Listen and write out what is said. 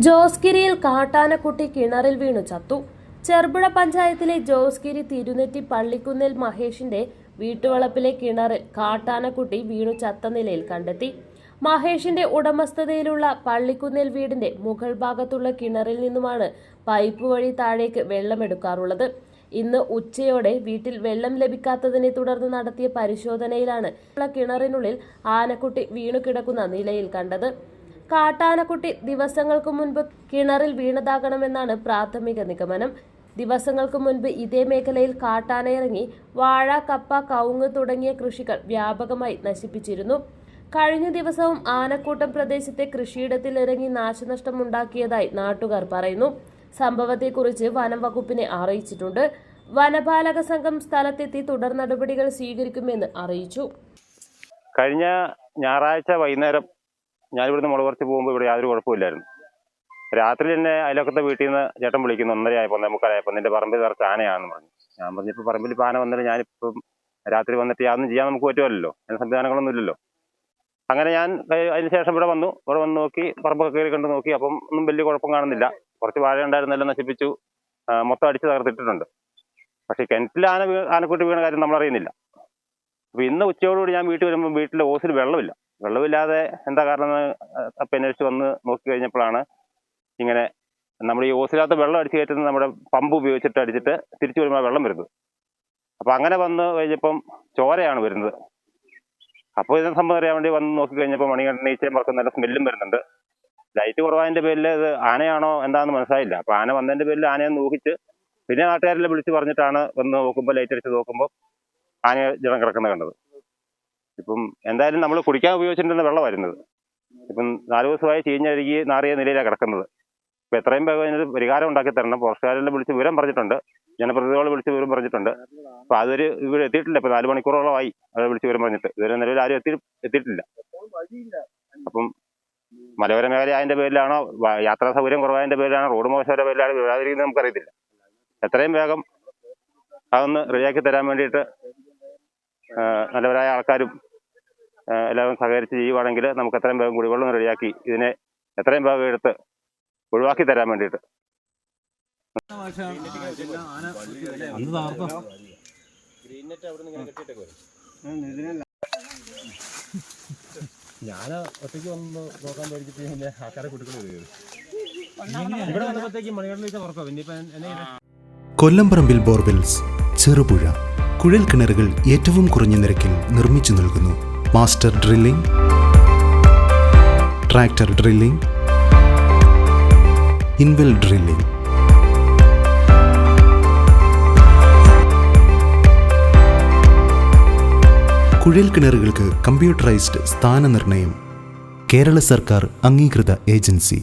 ജോസ്ഗിരിയിൽ കാട്ടാനക്കുട്ടി കിണറിൽ വീണു ചത്തു. ചെറുപുഴ പഞ്ചായത്തിലെ ജോസ്ഗിരി തിരുനെറ്റി പള്ളിക്കുന്നേൽ മഹേഷിന്റെ വീട്ടുവളപ്പിലെ കിണറിൽ കാട്ടാനക്കുട്ടി വീണു ചത്ത നിലയിൽ കണ്ടെത്തി. മഹേഷിന്റെ ഉടമസ്ഥതയിലുള്ള പള്ളിക്കുന്നേൽ വീടിന്റെ മുകൾ ഭാഗത്തുള്ള കിണറിൽ നിന്നുമാണ് പൈപ്പ് വഴി താഴേക്ക് വെള്ളമെടുക്കാറുള്ളത്. ഇന്ന് ഉച്ചയോടെ വീട്ടിൽ വെള്ളം ലഭിക്കാത്തതിനെ തുടർന്ന് നടത്തിയ പരിശോധനയിലാണ് കിണറിനുള്ളിൽ ആനക്കുട്ടി വീണു കിടക്കുന്ന നിലയിൽ കണ്ടത്. കാട്ടാനക്കുട്ടി ദിവസങ്ങൾക്ക് മുൻപ് കിണറിൽ വീണതാകണമെന്നാണ് പ്രാഥമിക നിഗമനം. ദിവസങ്ങൾക്ക് മുൻപ് ഇതേ മേഖലയിൽ കാട്ടാന ഇറങ്ങി വാഴ, കപ്പ, കവുങ്ങ് തുടങ്ങിയ കൃഷികൾ വ്യാപകമായി നശിപ്പിച്ചിരുന്നു. കഴിഞ്ഞ ദിവസവും ആനക്കൂട്ടം പ്രദേശത്തെ കൃഷിയിടത്തിൽ ഇറങ്ങി നാശനഷ്ടമുണ്ടാക്കിയതായി നാട്ടുകാർ പറയുന്നു. സംഭവത്തെക്കുറിച്ച് വനം വകുപ്പിനെ അറിയിച്ചിട്ടുണ്ട്. വനപാലക സംഘം സ്ഥലത്തെത്തി തുടർ നടപടികൾ സ്വീകരിക്കുമെന്ന് അറിയിച്ചു. കഴിഞ്ഞ ഞായറാഴ്ച വൈകുന്നേരം ഞാനിവിടുന്ന് മുളകുറച്ച് പോകുമ്പോൾ ഇവിടെ യാതൊരു കുഴപ്പമില്ലായിരുന്നു. രാത്രി തന്നെ അയലൊക്കത്തെ വീട്ടിൽ നിന്ന് ചേട്ടൻ വിളിക്കുന്നു, 1:30 നമുക്കറിയായപ്പോൾ നിന്റെ പറമ്പിൽ നിറച്ച് ആനയാണെന്ന് പറഞ്ഞു. ഞാൻ പറഞ്ഞപ്പോൾ പറമ്പിൽ ഇപ്പോൾ ആന വന്നിട്ട് ഞാനിപ്പം രാത്രി വന്നിട്ട് യാതൊന്നും ചെയ്യാൻ നമുക്ക് പറ്റുമല്ലോ, അതിന് സംവിധാനങ്ങളൊന്നും ഇല്ലല്ലോ. അങ്ങനെ ഞാൻ അതിന് ശേഷം ഇവിടെ വന്ന് നോക്കി, പറമ്പൊക്കെ കയറി കണ്ട് നോക്കി. അപ്പം ഒന്നും വലിയ കുഴപ്പം കാണുന്നില്ല. കുറച്ച് വാഴ ഉണ്ടായിരുന്നെല്ലാം നശിപ്പിച്ചു, മൊത്തം അടിച്ച് തകർത്തിട്ടിട്ടുണ്ട്. പക്ഷേ കിണറ്റിൽ ആനക്കുട്ടി വീണ കാര്യം നമ്മളറിയുന്നില്ല. അപ്പോൾ ഇന്ന് ഉച്ചയോടുകൂടി ഞാൻ വീട്ടിൽ വരുമ്പോൾ വീട്ടിലെ ഓസിൽ വെള്ളമില്ലാതെ എന്താ കാരണം അപ്പം അന്വേഷിച്ച് വന്ന് നോക്കി കഴിഞ്ഞപ്പോഴാണ് ഇങ്ങനെ നമ്മൾ ഈ ഓസിനകത്ത് വെള്ളം അടിച്ച് കയറ്റുന്നത് നമ്മുടെ പമ്പ് ഉപയോഗിച്ചിട്ട് അടിച്ചിട്ട് തിരിച്ചു വരുമ്പോൾ വെള്ളം വരുന്നത്. അപ്പോൾ അങ്ങനെ വന്ന് കഴിഞ്ഞപ്പം ചോരയാണ് വരുന്നത്. അപ്പോൾ ഇതിനെ സംബന്ധം അറിയാൻ വേണ്ടി വന്ന് നോക്കി കഴിഞ്ഞപ്പോൾ മണികണ്ഠനീച്ചയും പറക്കും നല്ല സ്മെല്ലും വരുന്നുണ്ട്. ലൈറ്റ് കുറവായതിൻ്റെ പേരിൽ ഇത് ആനയാണോ എന്താണെന്ന് മനസ്സിലായില്ല. അപ്പോൾ ആന വന്നതിൻ്റെ പേരിൽ ആനയെ നോക്കിച്ച് പിന്നെ നാട്ടുകാരെല്ലാം വിളിച്ച് പറഞ്ഞിട്ടാണ് വന്ന് നോക്കുമ്പോൾ ലൈറ്റ് അടിച്ച് നോക്കുമ്പോൾ ആനയെ ജനം കിടക്കുന്നത് കണ്ടത്. ഇപ്പം എന്തായാലും നമ്മൾ കുടിക്കാൻ ഉപയോഗിച്ചിട്ടുണ്ടെന്ന് വെള്ളം വരുന്നത്. ഇപ്പം 4 ദിവസമായി ചീഞ്ഞഴുകി നാറിയ നിലയിലാണ് കിടക്കുന്നത്. ഇപ്പം എത്രയും വേഗം അതിനൊരു പരിഹാരം ഉണ്ടാക്കി തരണം. ഫോറസ്റ്റുകാരെല്ലാം വിളിച്ച് വിവരം പറഞ്ഞിട്ടുണ്ട്, ജനപ്രതിനിധികളെ വിളിച്ച് വിവരം പറഞ്ഞിട്ടുണ്ട്. അപ്പോൾ അതൊരു ഇവിടെ എത്തിയിട്ടില്ല. ഇപ്പോൾ 4 മണിക്കൂറോളമായി അവരെ വിളിച്ച് വിവരം പറഞ്ഞിട്ട് ഇതുവരെ നിലവിൽ ആരും എത്തിയിട്ടില്ല. അപ്പം മലയോര മേഖല അതിൻ്റെ പേരിലാണോ, യാത്രാ സൗകര്യം കുറവായതിൻ്റെ പേരിലാണോ, റോഡ് മോശയുടെ പേരിലാണോ വിവരാതിരിക്കുന്നത് നമുക്കറിയത്തില്ല. എത്രയും വേഗം അതൊന്ന് റെഡിയാക്കി തരാൻ വേണ്ടിയിട്ട് നല്ലവരായ ആൾക്കാരും എല്ലാവരും സഹകരിച്ച് ചെയ്യുവാണെങ്കിൽ നമുക്ക് എത്രയും വേഗം കുടിവെള്ളം റെഡിയാക്കി ഇതിനെ എത്രയും വേഗം എടുത്ത് ഒഴിവാക്കി തരാൻ വേണ്ടിയിട്ട്. ഞാൻ ഒറ്റയ്ക്ക് വന്ന് നോക്കാൻ പേടിച്ചിട്ട് പിന്നെ ആൾക്കാരെ കുട്ടികൾ ഇവിടെ വന്നപ്പോഴത്തേക്ക് മണികളിലേക്ക് ഉറക്കാം. പിന്നെ കൊല്ലംപറമ്പിൽ ബോർവെൽസ്, ചെറുപുഴ. കുഴൽ കിണറുകൾ ഏറ്റവും കുറഞ്ഞ നിരക്കിൽ നിർമ്മിച്ചു നൽകുന്നു. Master drilling, tractor drilling, ഇൻവെൽ drilling. കുഴൽ കിണറുകൾക്ക് കമ്പ്യൂട്ടറൈസ്ഡ് സ്ഥാനനിർണ്ണയം. കേരള സർക്കാർ അംഗീകൃത ഏജൻസി.